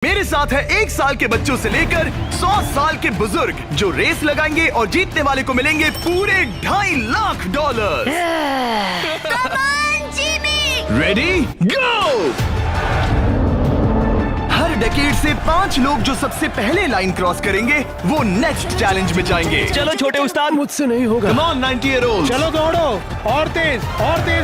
मेरे साथ है 1 साल के बच्चों से लेकर 100 साल के बुजुर्ग जो रेस लगाएंगे और जीतने वाले को मिलेंगे पूरे $2.5 लाख। Ready go. हर डेकेड से 5 लोग जो सबसे पहले लाइन क्रॉस करेंगे वो नेक्स्ट चैलेंज में जाएंगे। चलो छोटे उस्ताद, मुझसे नहीं होगा। Come on 90-year-olds। चलो दौड़ो और तेज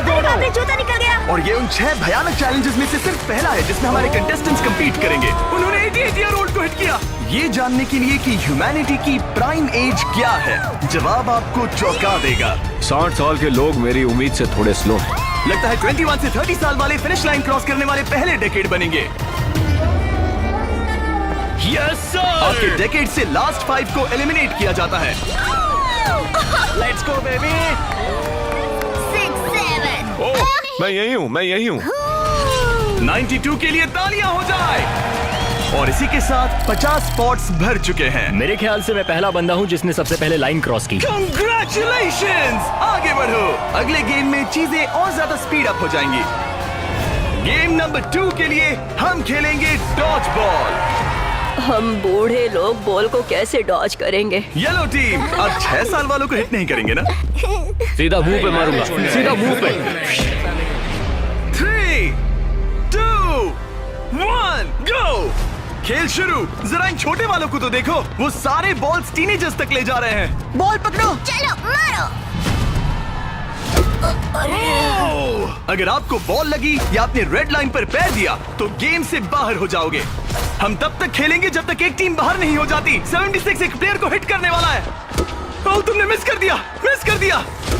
दौड़ो। आपने जूता निकल गया। और ये उन 6 भयानक चैलेंजेस में से सिर्फ पहला है जिसमें हमारे कंटेस्टेंट्स compete करेंगे। उन्होंने 88-year-old को हिट किया। ये जानने के लिए कि ह्यूमैनिटी की प्राइम एज क्या है, जवाब आपको चौंका देगा। 60 साल के लोग मेरी उम्मीद से थोड़े स्लो हैं। लगता है 21 से 30 साल वाले फिनिश लाइन क्रॉस करने वाले पहले डेकेड बनेंगे। Yes sir. आपके डेकेड से लास्ट 5 को एलिमिनेट किया जाता है। Let's go baby. 6, 7। ओह, मैं यही हूँ। 92 के लिए तालियां हो जाए। और इसी के साथ 50 स्पॉट्स भर चुके हैं। मेरे ख्याल से मैं पहला बंदा हूँ जिसने सबसे पहले लाइन क्रॉस की। Congratulations! आगे बढ़ो। अगले गेम में चीजें और ज्यादा स्पीड अप हो जाएंगी। गेम नंबर 2 के लिए हम खेलेंगे डॉज बॉल। हम बूढ़े लोग बॉल को कैसे डॉज करेंगे? येलो टीम अब 6 साल वालों को हिट नहीं करेंगे ना? सीधा मुंह पे मारूंगा, सीधा मुंह पे। 3, 2, 1, गो। खेल शुरू। जरा इन छोटे वालों को तो देखो, वो सारे बॉल्स टीनेजर्स तक ले जा रहे हैं। बॉल पकड़ो। चलो मारो। अगर आपको बॉल लगी या आपने रेड लाइन पर पैर दिया तो गेम से बाहर हो जाओगे। हम तब तक खेलेंगे जब तक एक टीम बाहर नहीं हो जाती। 76 एक प्लेयर को हिट करने वाला है। ओह, तुमने मिस कर दिया।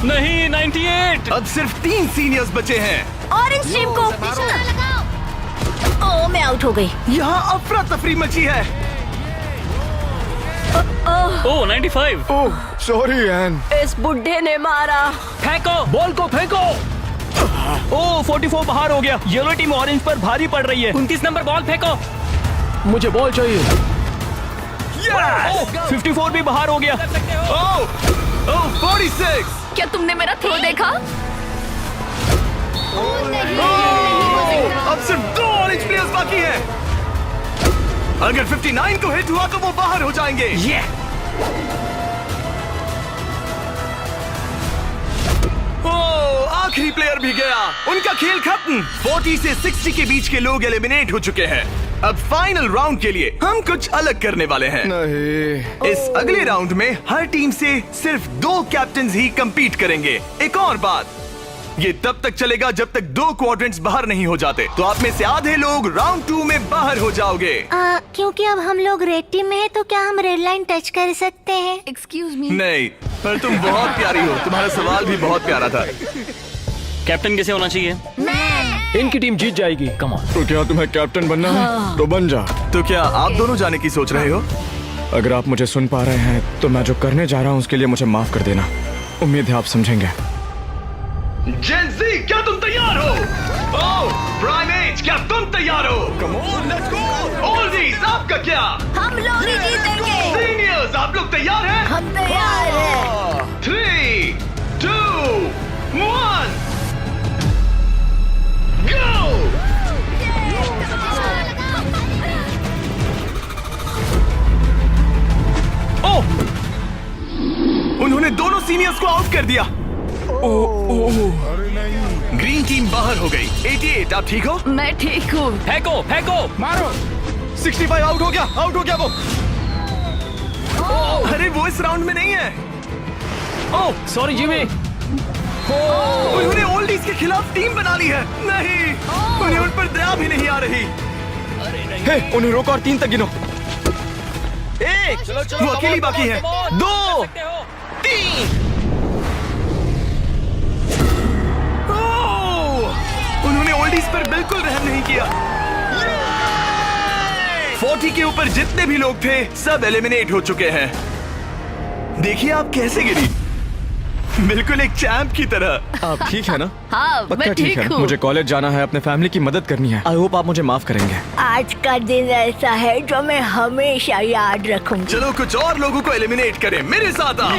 नहीं, 98। अब सिर्फ 3 सीनियर्स बचे हैं। ऑरेंज टीम को लगाओ। ओह, मैं आउट हो गई। यहाँ अफरा तफरी मची है। ओह 95। ओह, सॉरी एन। इस बुढ़े ने मारा। फेंको, बॉल को फेंको। ओह 44 बाहर हो गया। येलो टीम ऑरेंज पर भारी पड़ रही है। 29 नंबर बॉल फेंको। मुझे बॉल चाहिए। Yes! 54 भी बाहर हो गया। ओह 46। क्या तुमने मेरा थ्रो देखा? अब सिर्फ 2 ऑरेंज प्लेयर्स बाकी हैं। अगर 59 को हिट हुआ तो वो बाहर हो जाएंगे। ओह, आखिरी प्लेयर भी गया। उनका खेल खत्म। 40 से 60 के बीच के लोग एलिमिनेट हो चुके हैं। अब फाइनल राउंड के लिए हम कुछ अलग करने वाले हैं। नहीं। इस अगले राउंड में हर टीम से सिर्फ 2 कैप्टन्स ही compete करेंगे। एक और बात, ये तब तक चलेगा जब तक 2 क्वाड्रेंट्स बाहर नहीं हो जाते। तो आप में से आधे लोग राउंड 2 में बाहर हो जाओगे। क्योंकि अब हम लोग रेड टीम में हैं, तो क्या हम रेड लाइन टच कर सकते हैं? Excuse me. नहीं, पर तुम बहुत प्यारी हो। तुम्हारा सवाल भी बहुत प्यारा था। कैप्टन कैसे होना चाहिए? इनकी टीम जीत जाएगी। Come on. तो क्या तुम्हें कैप्टन बनना है? तो बन जा। तो क्या आप दोनों जाने की सोच रहे हो? अगर आप मुझे सुन पा रहे हैं तो मैं जो करने जा रहा हूँ उसके लिए मुझे माफ कर देना। उम्मीद है आप समझेंगे। जेन ज़ी, क्या तुम तैयार हो? ओह, प्राइमेट, क्या तुम तैयार हो? Come on, let's go! Oldies, आपका क्या? हम लोग ही जीतेंगे। सीनियर्स, आप लोग तैयार हैं? हम तैयार हैं। 3, 2, 1, go! ओह! उन्होंने दोनों सीनियर्स को आउट कर दिया। ग्रीन टीम बाहर हो गई। 88, आप ठीक हो? मैं ठीक हूँ। फेंको। मारो। 65 आउट हो गया वो। अरे वो इस राउंड में नहीं है। Oh sorry Jimmy. उन्होंने ओल्डीज के खिलाफ टीम बना ली है। नहीं, उन्हें उन पर दया भी नहीं आ रही। हे, उन्हें रोको और 3 तक गिनो। 1, वो अकेली बाकी है। 2, 3। उन्होंने ओल्डीज पर बिल्कुल रहम नहीं किया। 40 के ऊपर जितने भी लोग थे सब एलिमिनेट हो चुके हैं। देखिए आप कैसे गिरी, बिल्कुल एक चैंप की तरह। आप ठीक है ना? हाँ, पक्का मैं ठीक है। हूँ। मुझे कॉलेज जाना है, अपने फैमिली की मदद करनी है। आई होप आप मुझे माफ करेंगे। आज का दिन ऐसा है जो मैं हमेशा याद रखूंगी। चलो कुछ और लोगों को एलिमिनेट करें। मेरे साथ आओ।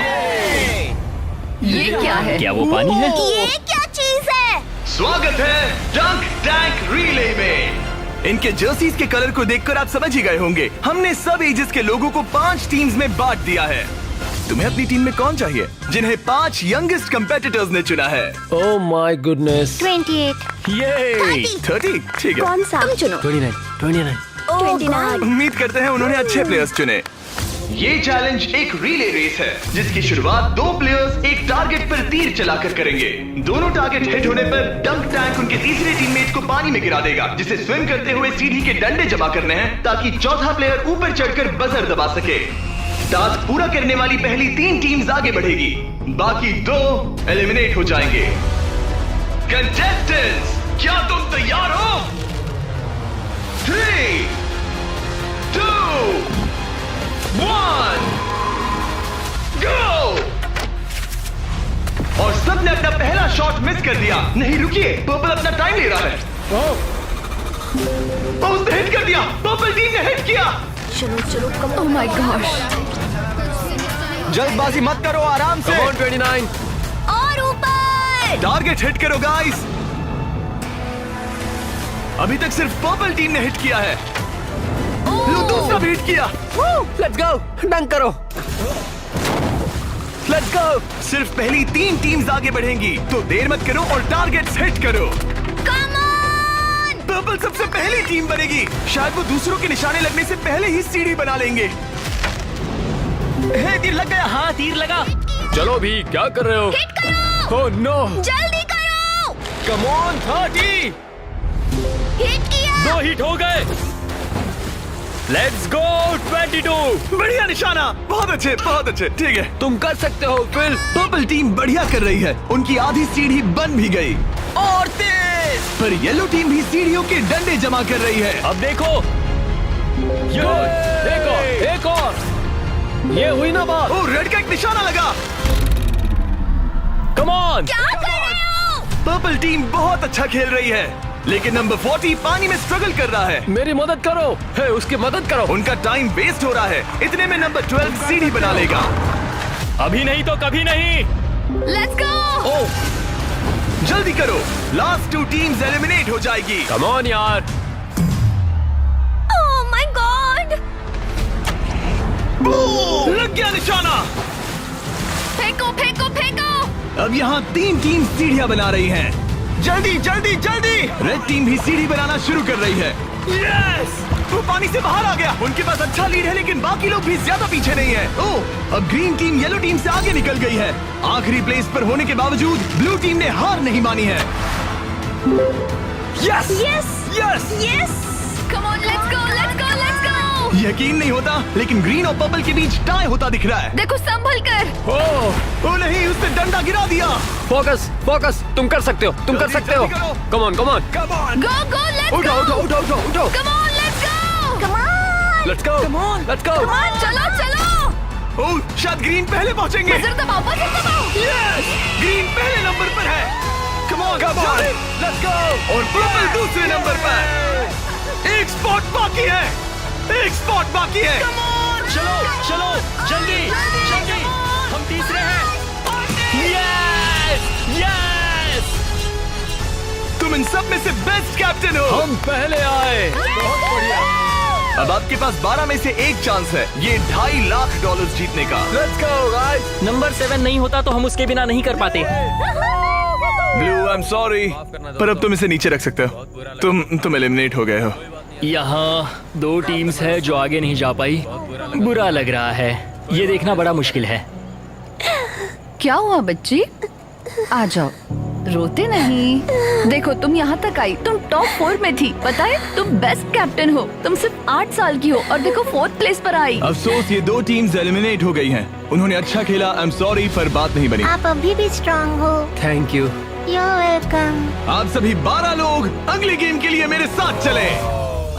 ये क्या है? क्या वो पानी है? ये क्या चीज है? स्वागत है डंक टैंक रिले में। इनके जर्सीज के कलर को देखकर आप समझ ही गए होंगे। हमने सब एजेस के लोगों को 5 टीम्स में बांट दिया है। तुम्हें अपनी टीम में कौन चाहिए? जिन्हें 5 यंगेस्ट कंपेटिटर्स ने चुना है। Oh my goodness. 28। ये 30 ठीक है। कौन सा? तुम चुनो। 29। 29। उम्मीद करते हैं उन्होंने अच्छे प्लेयर्स चुने। ये चैलेंज एक रिले रेस है जिसकी शुरुआत 2 प्लेयर्स एक टारगेट पर तीर चलाकर करेंगे। दोनों टारगेट हिट होने पर डंक टैंक उनके तीसरे टीममेट को पानी में गिरा देगा, जिसे स्विम करते हुए सीढ़ी के डंडे जमा करने हैं ताकि चौथा प्लेयर ऊपर चढ़कर बजर दबा सके। टास्क पूरा करने वाली पहली 3 टीम्स आगे बढ़ेगी, बाकी 2 एलिमिनेट हो जाएंगे। कंटेस्टेंट्स, क्या तुम तैयार हो? 3, 2, 1, गो! और सबने अपना पहला शॉट मिस कर दिया। नहीं रुकिए, पर्पल अपना टाइम ले रहा है। उसने हिट कर दिया। पर्पल टीम ने हिट किया। चलो कम। Oh my gosh. जल्दबाजी मत करो, आराम से। 29। और ऊपर। टारगेट हिट करो गाइस। अभी तक सिर्फ पर्पल टीम ने हिट किया है। लो दूसरा भी हिट किया। लेट्स गो, डंक करो। Let's go. सिर्फ पहली 3 टीम्स आगे बढ़ेंगी, तो देर मत करो और टारगेट्स हिट करो। Come on. पर्पल सबसे पहली टीम बनेगी। शायद वो दूसरों के निशाने लगने से पहले ही सीढ़ी बना लेंगे। हे, तीर लग गया। हाँ, तीर लगा। चलो भी, क्या कर रहे हो? हिट करो। Oh no. जल्दी करो। Come on 30। हिट किया। 2 हिट हो गए। Let's go 22। बढ़िया निशाना। बहुत अच्छे। ठीक है, तुम कर सकते हो फिल। पर्पल टीम बढ़िया कर रही है। उनकी आधी सीढ़ी बन भी गई। और तेज। पर येलो टीम भी सीढ़ियों के डंडे जमा कर रही है। अब देखो। एक और। ये हुई ना बात। ओ, रेड का एक निशाना लगा। Come on. क्या कर रहे हो? पर्पल टीम बहुत अच्छा खेल रही है, लेकिन नंबर 40 पानी में स्ट्रगल कर रहा है। मेरी मदद करो। हे, उसकी मदद करो। उनका टाइम वेस्ट हो रहा है। इतने में नंबर 12 सीढ़ी बना लेगा। अभी नहीं तो कभी नहीं। Let's go. ओह, जल्दी करो, लास्ट 2 टीम्स एलिमिनेट हो जाएगी। कम ऑन यार। Oh my God. लग गया निशाना। फेंको। अब यहाँ 3 टीम सीढ़ियाँ बना रही हैं। जल्दी। रेड टीम भी सीढ़ी बनाना शुरू कर रही है। यस! वो पानी से बाहर आ गया। उनके पास अच्छा लीड है, लेकिन बाकी लोग भी ज्यादा पीछे नहीं है। ओह, अब ग्रीन टीम येलो टीम से आगे निकल गई है। आखिरी प्लेस पर होने के बावजूद ब्लू टीम ने हार नहीं मानी है। यस! कम ऑन, लेट्स गो। यकीन नहीं होता, लेकिन ग्रीन और पर्पल के बीच टाई होता दिख रहा है। देखो संभल कर। ओ नहीं, उसने डंडा गिरा दिया। फोकस। तुम कर सकते हो। जल्दी करो। Come on. Go let's go. उठो। Come on, let's go. चलो। ओह, शायद ग्रीन पहले पहुंचेंगे। बजर दबाओ। यस! ग्रीन पहले नंबर पर है। कम ऑन, लेट्स गो। और पर्पल दूसरे नंबर पर। एक स्पॉट बाकी है। चलो जल्दी। हम तीसरे हैं। यस। तुम इन सब में से बेस्ट कैप्टन हो। हम पहले आए। बहुत बढ़िया। अब आपके पास 12 में से 1 चांस है ये $2.5 लाख जीतने का। Let's go guys. नंबर 7 नहीं होता तो हम उसके बिना नहीं कर पाते। ब्लू, आई एम सॉरी, पर अब तुम इसे नीचे रख सकते हो। तुम एलिमिनेट हो गए हो। यहाँ 2 टीम्स है जो आगे नहीं जा पाई। बुरा लग रहा है। ये देखना बड़ा मुश्किल है। क्या हुआ बच्ची? आ जाओ, रोते नहीं। देखो तुम यहाँ तक आई, तुम टॉप 4 में थी। पता है तुम बेस्ट कैप्टन हो। तुम सिर्फ 8 साल की हो और देखो 4th प्लेस पर आई। अफसोस, ये 2 टीम्स एलिमिनेट हो गई हैं। उन्होंने अच्छा खेला, आई एम सॉरी, पर बात नहीं बनी। आप अभी भी स्ट्रांग हो। Thank you. You're welcome। आप सभी 12 लोग अगली गेम के लिए मेरे साथ चले।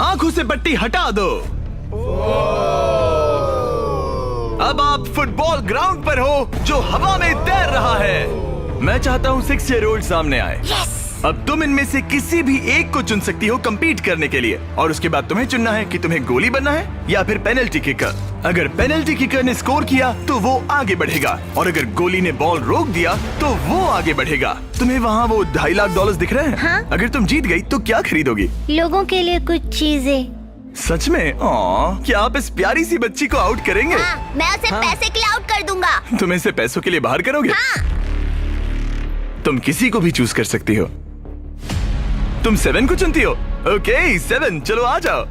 आंखों से पट्टी हटा दो। अब आप फुटबॉल ग्राउंड पर हो जो हवा में तैर रहा है। मैं चाहता हूँ 6 ईयर ओल्ड सामने आए। अब तुम इनमें से किसी भी एक को चुन सकती हो compete करने के लिए, और उसके बाद तुम्हें चुनना है कि तुम्हें गोली बनना है या फिर पेनल्टी किकर। अगर पेनल्टी किकर ने स्कोर किया तो वो आगे बढ़ेगा, और अगर गोली ने बॉल रोक दिया तो वो आगे बढ़ेगा। तुम्हें वहाँ वो $2.5 लाख दिख रहे हैं? हाँ। अगर तुम जीत गई तो क्या खरीदोगी? लोगों के लिए कुछ चीजें। सच में? क्या आप इस प्यारी सी बच्ची को आउट करेंगे? हाँ, मैं उसे पैसे के लिए आउट कर दूंगा। तुम इसे पैसों के लिए बाहर करोगे? हाँ। तुम किसी को भी चूज कर सकती हो। तुम 7 को चुनती हो? ओके 7, चलो आ जाओ।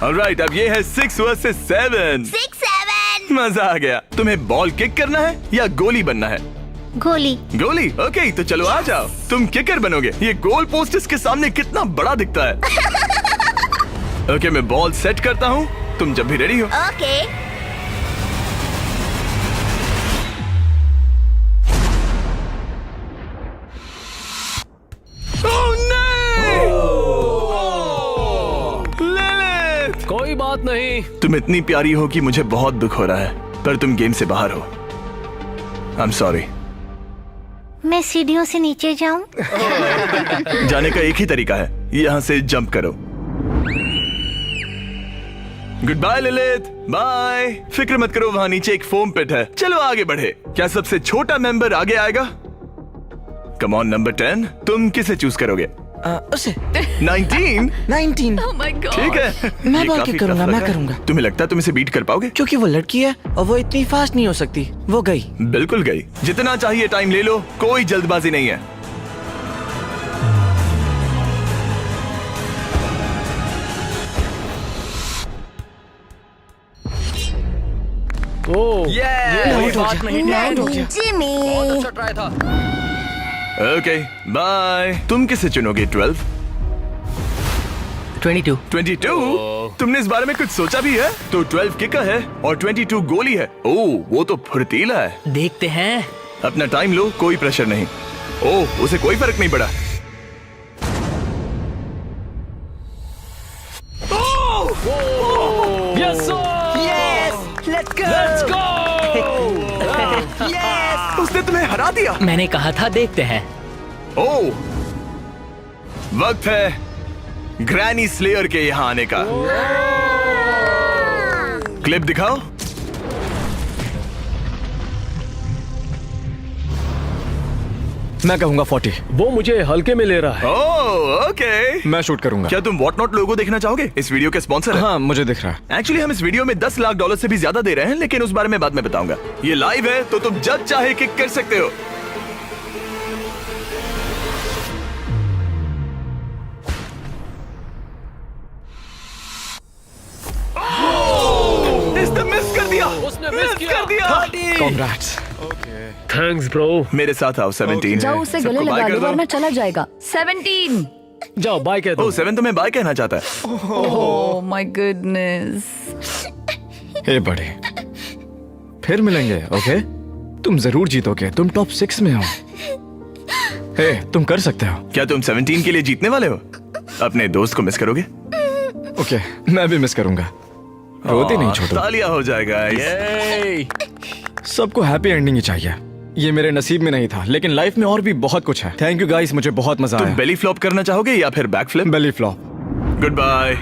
ऑलराइट, अब ये है 6 वर्सेस 7। 6-7। मजा आ गया। तुम्हें बॉल किक करना है या गोली बनना है? गोली। गोली? ओके, तो चलो आ जाओ। तुम किकर बनोगे। ये गोल पोस्ट इसके सामने कितना बड़ा दिखता है। ओके, मैं बॉल सेट करता हूँ, तुम जब भी रेडी हो। ओके। लिलिथ! कोई बात नहीं। तुम इतनी प्यारी हो कि मुझे बहुत दुख हो रहा है, पर तुम गेम से बाहर हो। I am sorry. मैं सीढ़ियों से नीचे जाऊं? जाने का एक ही तरीका है, यहाँ से जंप करो। Good bye Lilith, bye. फिक्र मत करो, वहाँ नीचे एक फोम पिट है। चलो आगे बढ़े। क्या सबसे छोटा मेंबर आगे आएगा? कम ऑन नंबर 10, तुम किसे चूज करोगे? उसे 19? 19। Oh my God. ठीक है, मैं ये बॉल काफी किक करूंगा, tough लग मैं रहा है। करूंगा। तुम्हें लगता है तुम इसे बीट कर पाओगे? क्योंकि वो लड़की है और वो इतनी फास्ट नहीं हो सकती। वो गई। बिल्कुल गई। जितना चाहिए टाइम ले लो, कोई जल्दबाजी नहीं है। ओह ये आउट हो बात गया। नहीं। आउट हो गया। जिमी। बहुत अच्छा ट्राई था। Okay bye. तुम किसे चुनोगे? 12? 22। 22? तुमने इस बारे में कुछ सोचा भी है? तो 12 किकर है और 22 गोली है। ओह, वो तो फुर्तीला है। देखते हैं। अपना टाइम लो, कोई प्रेशर नहीं। ओह, उसे कोई फर्क नहीं पड़ा। Yes let's let's go. उसने तुम्हें हरा दिया। मैंने कहा था देखते हैं। ओह, वक्त है ग्रैनी स्लेयर के यहाँ आने का। क्लिप दिखाओ। मैं कहूंगा 40। वो मुझे हल्के में ले रहा है। Oh okay. मैं शूट करूंगा। क्या तुम व्हाट नॉट लोगो देखना चाहोगे? इस वीडियो के स्पॉन्सर है। हाँ, मुझे दिख रहा है। एक्चुअली हम इस वीडियो में $10 लाख से भी ज्यादा दे रहे हैं, लेकिन उस बारे में बाद में बताऊंगा। ये लाइव है तो तुम जब चाहे किक कर सकते हो। इसने मिस कर दिया। उसने मिस किया। कर दिया। Congrats। Thanks bro. मेरे साथ आओ। 17 जाओ उसे सबको गले बाय लगा कर लो दो। वरना चला जाएगा। 17। जाओ बाय कह दो। ओह 7 तुम्हें बाय कहना चाहता है। Oh my goodness. हे बड़े, फिर मिलेंगे। ओके, तुम जरूर जीतोगे। तुम टॉप 6 में हो। हे, तुम कर सकते हो। क्या तुम 17 के लिए जीतने वाले हो? अपने दोस्त को मिस करोगे? ओके, मैं भी मिस करूंगा। रोती नहीं छोटू। तालियां हो जाएगा। Yay! सबको हैप्पी एंडिंग ही चाहिए। ये मेरे नसीब में नहीं था, लेकिन लाइफ में और भी बहुत कुछ है। थैंक यू गाइस, मुझे बहुत मजा तुम आया। बेली फ्लॉप करना चाहोगे या फिर back flip? Belly flop. Good bye.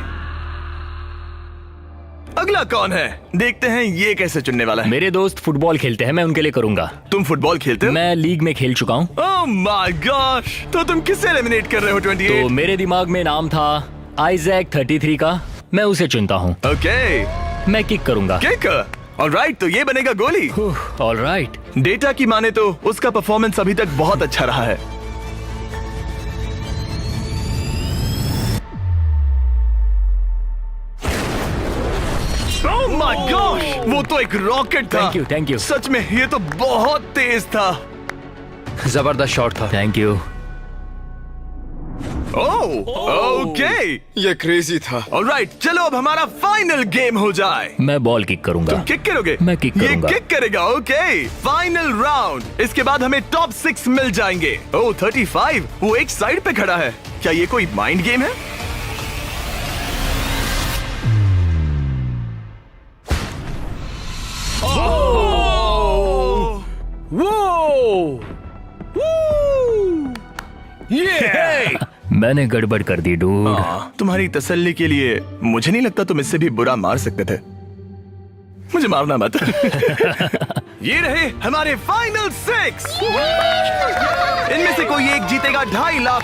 अगला कौन है? देखते हैं ये कैसे चुनने वाला है। मेरे दोस्त फुटबॉल खेलते हैं, मैं उनके लिए करूंगा। तुम फुटबॉल खेलते हो? मैं लीग में खेल चुका हूँ। ओह माय गॉश, तो तुम किसे एलिमिनेट कर रहे हो? 28? तो मेरे दिमाग में नाम था आइजैक 33 का। मैं उसे चुनता हूँ। ओके, मैं किक करूंगा। किक। ऑलराइट, तो ये बनेगा गोली। ऑलराइट। डेटा की माने तो उसका परफॉर्मेंस अभी तक बहुत अच्छा रहा है। ओह माय गॉश, वो तो एक रॉकेट था। Thank you. सच में ये तो बहुत तेज था। जबरदस्त शॉट था। Thank you. ओह ओके, ये क्रेजी था। ऑलराइट, चलो अब हमारा फाइनल गेम हो जाए। मैं बॉल किक करूंगा। तुम किक करोगे? मैं किक ये करूंगा। किक करेगा। Okay, final round. इसके बाद हमें टॉप 6 मिल जाएंगे। ओह 35, वो एक साइड पे खड़ा है। क्या ये कोई माइंड गेम है? वो ये मैंने गड़बड़ कर दी डूड। तुम्हारी तसल्ली के लिए मुझे नहीं लगता तुम इससे भी बुरा मार सकते थे। मुझे मारना मत। ये रहे हमारे फाइनल 6। इनमें से कोई एक जीतेगा $2.5 लाख।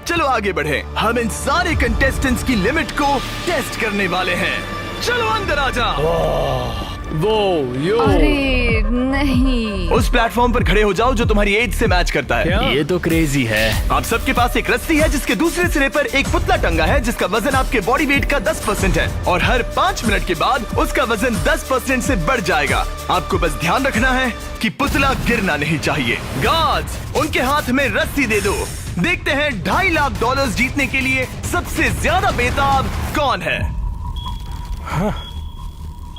चलो आगे बढ़े। हम इन सारे कंटेस्टेंट्स की लिमिट को टेस्ट करने वाले हैं। चलो अंदर आ जाओ। वो यो अरे नहीं। उस प्लेटफॉर्म पर खड़े हो जाओ जो तुम्हारी एज से मैच करता है। क्या? ये तो क्रेजी है। आप सबके पास एक रस्सी है जिसके दूसरे सिरे पर एक पुतला टंगा है जिसका वजन आपके बॉडी वेट का 10% है और हर 5 मिनट के बाद उसका वजन 10% से बढ़ जाएगा। आपको बस ध्यान रखना है कि पुतला गिरना नहीं चाहिए। गार्ड्स, उनके हाथ में रस्सी दे दो। देखते हैं $2.5 लाख जीतने के लिए सबसे ज्यादा बेताब कौन है।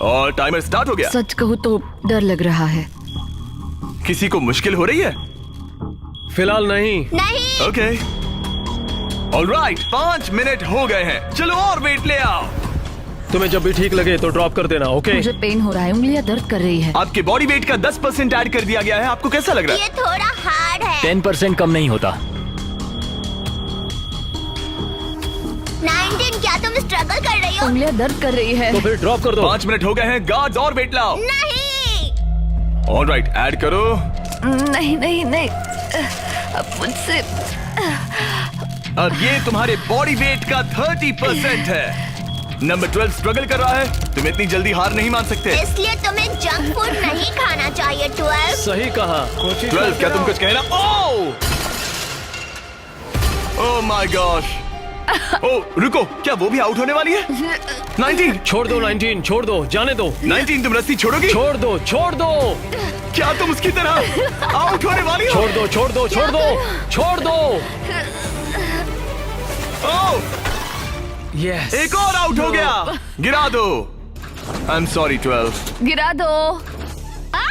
और टाइमर स्टार्ट हो गया। सच कहूँ तो डर लग रहा है। किसी को मुश्किल हो रही है? फिलहाल नहीं। नहीं। ओके ऑलराइट, 5 मिनट हो गए हैं। चलो और वेट ले आओ। तुम्हें जब भी ठीक लगे तो ड्रॉप कर देना। ओके मुझे पेन हो रहा है, उंगलियां दर्द कर रही है। आपके बॉडी वेट का 10% ऐड कर दिया गया है। आपको कैसा लग रहा है? ये थोड़ा हार्ड है। 10% कम नहीं होता। 19, क्या तुम स्ट्रगल कर रही हो? उंगलियां दर्द कर रही है। तो फिर ड्रॉप कर दो। 5 मिनट हो गए हैं। गार्ड्स और वेट लाओ। नहीं। ऑलराइट, ऐड करो। नहीं नहीं नहीं, अब मुझसे अब ये तुम्हारे बॉडी वेट का 30% है। नंबर 12 स्ट्रगल कर रहा है। तुम इतनी जल्दी हार नहीं मान सकते। इसलिए तुम्हें जंक फूड नहीं खाना चाहिए। 12। सही कहा। 12, क्या तुम कुछ कहना? Oh my gosh. ओह रुको, क्या वो भी आउट होने वाली है? 19, छोड़ दो 19, छोड़ दो, जाने दो। 19, तुम रस्सी छोड़ोगी? छोड़ दो, छोड़ दो, क्या तुम उसकी तरह आउट होने वाली हो? छोड़ दो, छोड़ दो, छोड़ दो, छोड़ दो। ओह, यस। एक और आउट हो गया। गिरा दो। I am sorry 12। गिरा दो।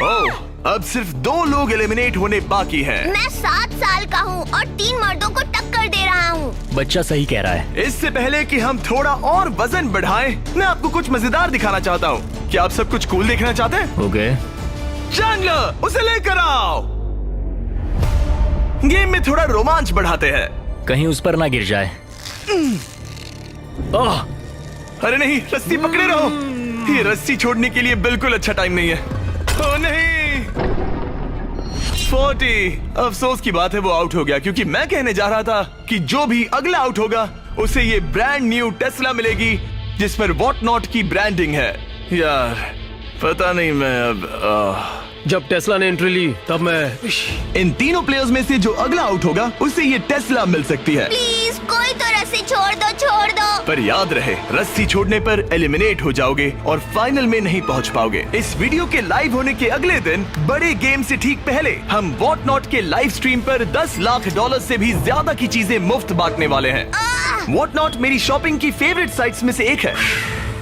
ओह, अब सिर्फ 2 लोग एलिमिनेट होने बाकी हैं। मैं 7 साल का हूँ और 3 मर्दों को टक्कर दे रहा हूँ। बच्चा सही कह रहा है। इससे पहले कि हम थोड़ा और वजन बढ़ाएं, मैं आपको कुछ मजेदार दिखाना चाहता हूँ। क्या आप सब कुछ कूल देखना चाहते हैं? ओके। चैंडलर, उसे लेकर आओ। गेम में थोड़ा रोमांच बढ़ाते हैं। कहीं उस पर ना गिर जाए। आह, अरे नहीं, रस्सी पकड़े रहो। ये रस्सी छोड़ने के लिए बिल्कुल अच्छा टाइम नहीं है। ओह नहीं, 40। अफसोस की बात है वो आउट हो गया, क्योंकि मैं कहने जा रहा था कि जो भी अगला आउट होगा उसे ये ब्रांड न्यू टेस्ला मिलेगी जिस पर वॉट नॉट की ब्रांडिंग है। यार पता नहीं, मैं अब जब टेस्ला ने एंट्री ली तब मैं इन तीनों प्लेयर्स में से जो अगला आउट होगा उसे ये टेस्ला मिल सकती है। प्लीज कोई तो रस्सी छोड़ दो, छोड़ दो। पर याद रहे, रस्सी छोड़ने पर एलिमिनेट हो जाओगे और फाइनल में नहीं पहुंच पाओगे। इस वीडियो के लाइव होने के अगले दिन, बड़े गेम से ठीक पहले, हम वॉट नॉट के लाइव स्ट्रीम पर $10 लाख से भी ज्यादा की चीजें मुफ्त बांटने वाले हैं। वॉट नॉट मेरी शॉपिंग की फेवरेट साइट्स में से एक है।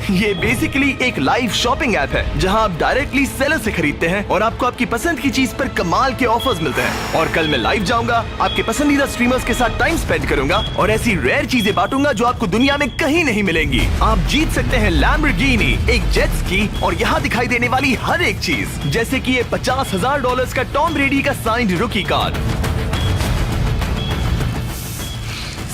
ये बेसिकली एक लाइव शॉपिंग ऐप है जहां आप डायरेक्टली सेलर से खरीदते हैं और आपको आपकी पसंद की चीज पर कमाल के ऑफर्स मिलते हैं। और कल मैं लाइव जाऊंगा, आपके पसंदीदा स्ट्रीमर्स के साथ टाइम स्पेंड करूंगा और ऐसी रेयर चीजें बांटूंगा जो आपको दुनिया में कहीं नहीं मिलेंगी। आप जीत सकते हैं लैम्बोर्गिनी, एक जेट स्की और यहाँ दिखाई देने वाली हर एक चीज, जैसे कि ये $50,000 का टॉम ब्रेडी का साइंड रुकी कार्ड।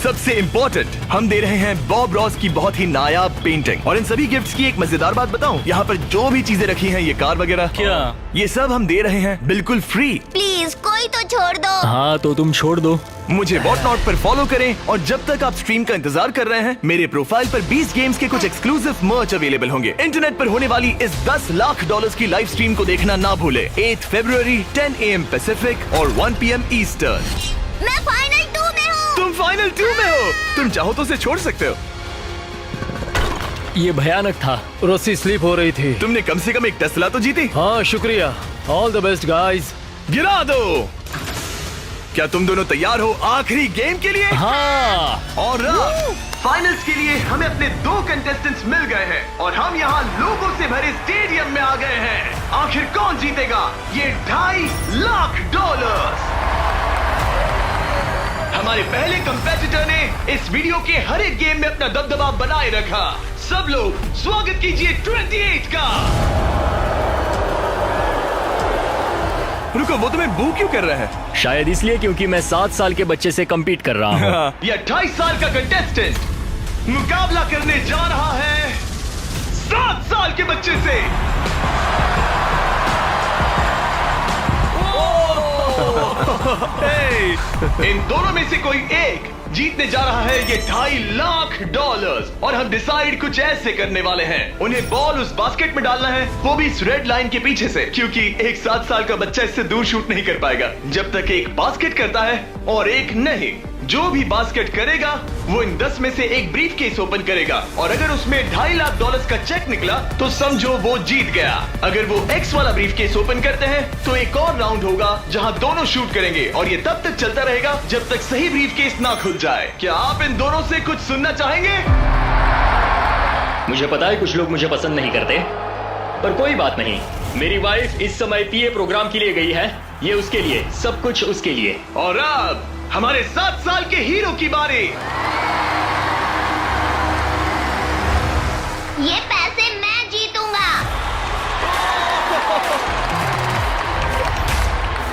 सबसे इम्पोर्टेंट, हम दे रहे हैं बॉब रॉस की बहुत ही नायाब पेंटिंग। और इन सभी गिफ्ट्स की एक मजेदार बात बताऊं, यहाँ पर जो भी चीजें रखी हैं, ये कार वगैरह, क्या? ये सब हम दे रहे हैं बिल्कुल फ्री। प्लीज कोई तो छोड़ दो। हाँ तो तुम छोड़ दो। मुझे वॉट नॉट पर फॉलो करें और जब तक आप स्ट्रीम का इंतजार कर रहे हैं, मेरे प्रोफाइल पर 20 गेम्स के कुछ एक्सक्लूसिव मर्च अवेलेबल होंगे। इंटरनेट पर होने वाली इस $10 लाख की लाइव स्ट्रीम को देखना ना भूले। 8 फरवरी 10 AM पैसिफिक और 1 PM ईस्टर्न। मैं फाइनल 2 में हूँ। तुम फाइनल 2 में हो। तुम चाहो तो उसे छोड़ सकते हो। ये भयानक था। रस्सी स्लिप हो रही थी। तुमने कम से कम एक टेस्ला तो जीती। हाँ शुक्रिया। All the best guys. गिरा दो। क्या तुम दोनों तैयार हो आखिरी गेम के लिए? हाँ। और फाइनल्स के लिए हमें अपने 2 कंटेस्टेंट्स मिल गए हैं और हम यहाँ लोगों से भरे स्टेडियम में आ गए हैं। आखिर कौन जीतेगा ये $2.5 लाख? हमारे पहले कंपेटिटर ने इस वीडियो के हर एक गेम में अपना दबदबा बनाए रखा। सब लोग स्वागत कीजिए 28 का। रुको, वो तुम्हें बू क्यों कर रहा है? शायद इसलिए क्योंकि मैं 7 साल के बच्चे से कम्पीट कर रहा हूँ। ये 28 साल का कंटेस्टेंट मुकाबला करने जा रहा है 7 साल के बच्चे से। इन दोनों में से कोई एक जीतने जा रहा है ये $2.5 लाख और हम डिसाइड कुछ ऐसे करने वाले हैं। उन्हें बॉल उस बास्केट में डालना है, वो भी इस रेड लाइन के पीछे से, क्योंकि एक 7 साल का बच्चा इससे दूर शूट नहीं कर पाएगा जब तक एक बास्केट करता है और एक नहीं। जो भी बास्केट करेगा वो इन 10 में से एक ब्रीफ केस ओपन करेगा और अगर उसमें $2.5 लाख का चेक निकला तो समझो वो जीत गया। अगर वो X वाला ब्रीफ केस ओपन करते हैं तो एक और राउंड होगा जहां दोनों शूट करेंगे और ये तब तक चलता रहेगा जब तक सही ब्रीफ केस ना खुल जाए। क्या आप इन दोनों से कुछ सुनना चाहेंगे? मुझे पता है कुछ लोग मुझे पसंद नहीं करते, पर कोई बात नहीं। मेरी वाइफ इस समय पीए प्रोग्राम के लिए गई है, ये उसके लिए, सब कुछ उसके लिए। और अब हमारे 7 साल के हीरो की बारी। ये पैसे मैं जीतूंगा।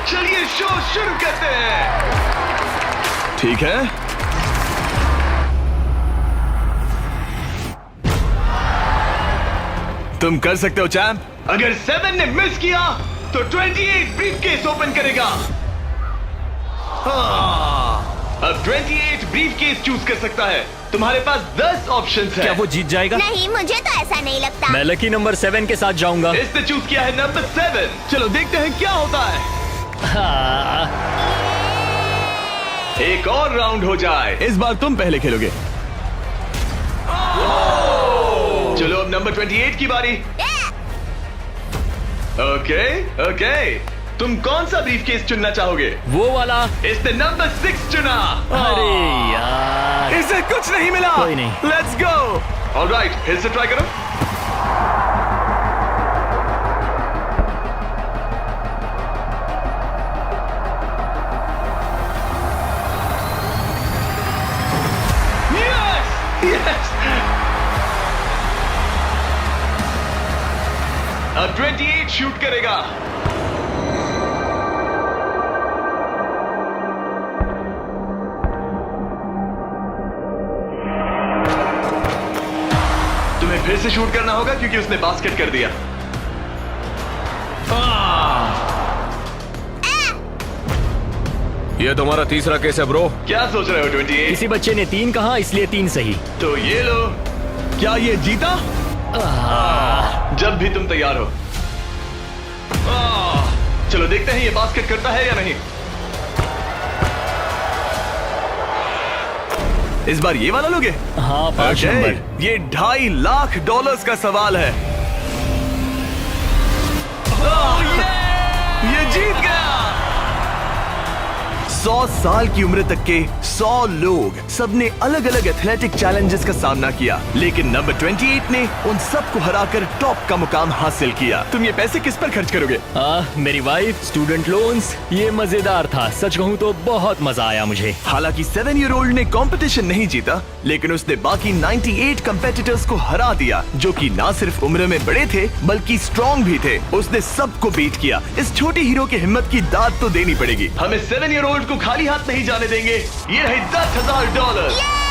चलिए शो शुरू करते हैं। ठीक है, तुम कर सकते हो चैंप। अगर 7 ने मिस किया तो 28 ब्रीफकेस ओपन करेगा। अब 28 ब्रीफकेस चूज कर सकता है। तुम्हारे पास 10 ऑप्शंस हैं। क्या वो जीत जाएगा? नहीं, मुझे तो ऐसा नहीं लगता। मैं लकी नंबर 7 के साथ जाऊंगा। इसने चूज किया है नंबर 7। चलो देखते हैं क्या होता है। एक और राउंड हो जाए। इस बार तुम पहले खेलोगे। चलो अब नंबर 28 की बारी। ओके ओके, तुम कौन सा ब्रीफकेस चुनना चाहोगे? वो वाला। इसने नंबर 6 चुना। अरे यार, इसे कुछ नहीं मिला। कोई नहीं। Let's go. ऑलराइट, फिर से ट्राई करो। यस। अब 28 शूट करेगा। तुम्हें फिर से शूट करना होगा क्योंकि उसने बास्केट कर दिया। ये तुम्हारा तीसरा केस है ब्रो। क्या सोच रहे हो 28? किसी बच्चे ने 3 कहा इसलिए 3 सही। तो ये लो। क्या ये जीता? जब भी तुम तैयार हो। चलो देखते हैं ये बास्केट करता है या नहीं। इस बार ये वाला लोगे? हाँ, 5 Okay, नंबर। ये $2.5 लाख का सवाल है। ये जीत गया। 100 साल की उम्र तक के 100 लोग, सबने अलग अलग एथलेटिक चैलेंजेस का सामना किया, लेकिन नंबर 28 ने उन सबको हराकर टॉप का मुकाम हासिल किया। तुम ये पैसे किस पर खर्च करोगे? मेरी वाइफ, स्टूडेंट लोन्स। ये मजेदार था, सच कहूँ तो बहुत मजा आया मुझे। हालांकि 7-year-old ने कंपटीशन नहीं जीता, लेकिन उसने बाकी 98 कंपेटिटर्स को हरा दिया, जो कि ना सिर्फ उम्र में बड़े थे बल्कि स्ट्रॉन्ग भी थे। उसने सबको बीट किया। इस छोटे हीरो की हिम्मत की दाद तो देनी पड़ेगी। हमें 7-year-old को खाली हाथ नहीं जाने देंगे। ये रहे $10,000।